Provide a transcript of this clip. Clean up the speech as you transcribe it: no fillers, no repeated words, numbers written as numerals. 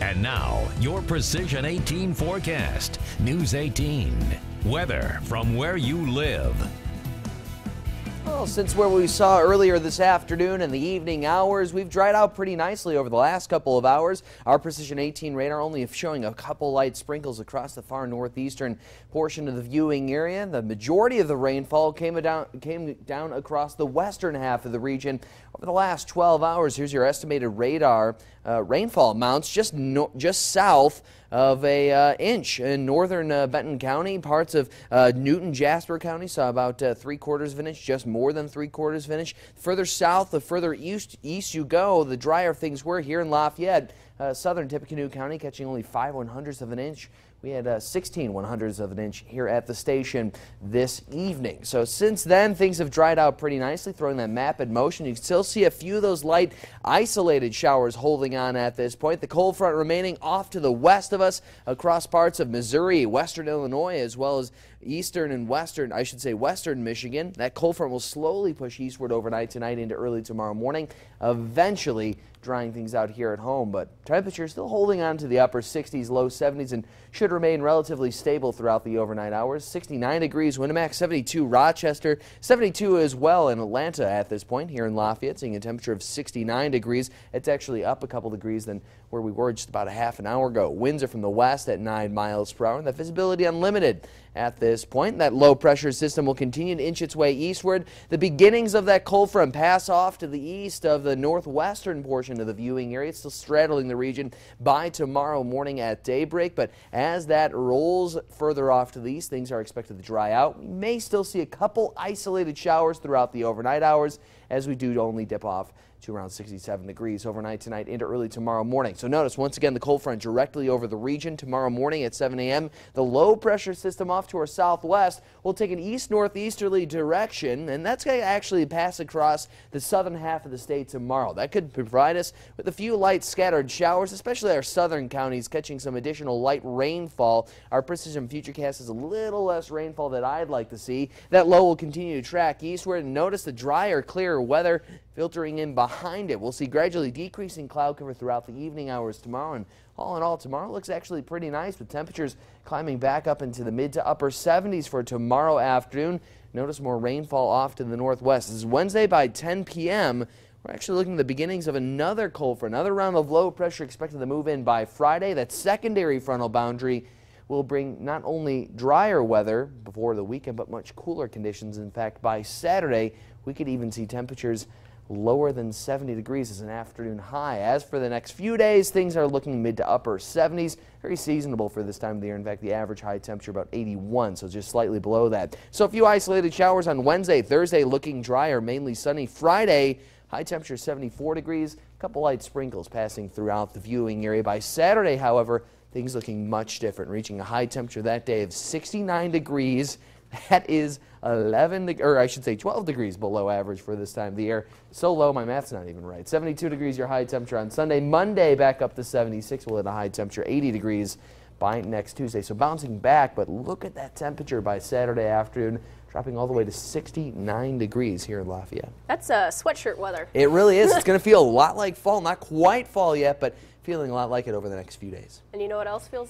And now, your Precision 18 forecast. News 18. Weather from where you live. Well, since what we saw earlier this afternoon in the evening hours, we've dried out pretty nicely over the last couple of hours. Our Precision 18 radar only showing a couple light sprinkles across the far northeastern portion of the viewing area. The majority of the rainfall came down across the western half of the region over the last 12 hours. Here's your estimated radar rainfall amounts just south of a inch in northern Benton County. Parts of Newton, Jasper County saw about 3/4 of an inch, just more than 3/4 of an inch. Further south, the further east you go, the drier things were here in Lafayette. Southern Tippecanoe County catching only 5/100ths of an inch. We had 16/100ths of an inch here at the station this evening. So since then, things have dried out pretty nicely. Throwing that map in motion, you can still see a few of those light isolated showers holding on at this point. The cold front remaining off to the west of us across parts of Missouri, western Illinois, as well as eastern and western Michigan. That cold front will slowly push eastward overnight tonight into early tomorrow morning, eventually drying things out here at home. But temperatures still holding on to the upper 60s, low 70s, and should remain relatively stable throughout the overnight hours. 69 degrees Winamac, 72 Rochester, 72 as well in Atlanta at this point. Here in Lafayette, seeing a temperature of 69 degrees. It's actually up a couple degrees than where we were just about a half an hour ago. Winds are from the west at 9 miles per hour, and the visibility unlimited at this point. That low pressure system will continue to inch its way eastward. The beginnings of that cold front pass off to the east of the northwestern portion of the viewing area. It's still straddling the region by tomorrow morning at daybreak, but as that rolls further off to the east, things are expected to dry out. We may still see a couple isolated showers throughout the overnight hours, as we do only dip off to around 67 degrees overnight tonight into early tomorrow morning. So notice once again the cold front directly over the region tomorrow morning at 7 a.m. The low pressure system off to our southwest will take an east-northeasterly direction, and that's going to actually pass across the southern half of the state tomorrow. That could provide us with a few light scattered showers, especially our southern counties catching some additional light rainfall. Our Precision Futurecast is a little less rainfall that I'd like to see. That low will continue to track eastward, and notice the drier, clearer weather filtering in behind it. We'll see gradually decreasing cloud cover throughout the evening hours tomorrow, and all in all, tomorrow looks actually pretty nice with temperatures climbing back up into the mid to upper 70s for tomorrow afternoon. Notice more rainfall off to the northwest. This is Wednesday by 10 p.m. We're actually looking at the beginnings of another cold front, another round of low pressure expected to move in by Friday. That secondary frontal boundary will bring not only drier weather before the weekend, but much cooler conditions. In fact, by Saturday, we could even see temperatures lower than 70 degrees as an afternoon high. As for the next few days, things are looking mid to upper 70s. Very seasonable for this time of the year. In fact, the average high temperature about 81, so just slightly below that. So a few isolated showers on Wednesday. Thursday looking drier, mainly sunny. Friday, high temperature 74 degrees. A couple light sprinkles passing throughout the viewing area. By Saturday, however, things looking much different, reaching a high temperature that day of 69 degrees. That is 12 degrees below average for this time of the year. So low, my math's not even right. 72 degrees your high temperature on Sunday. Monday back up to 76. We'll hit a high temperature 80 degrees by next Tuesday. So bouncing back, but look at that temperature by Saturday afternoon, dropping all the way to 69 degrees here in Lafayette. That's sweatshirt weather. It really is. It's going to feel a lot like fall. Not quite fall yet, but feeling a lot like it over the next few days. And you know what else feels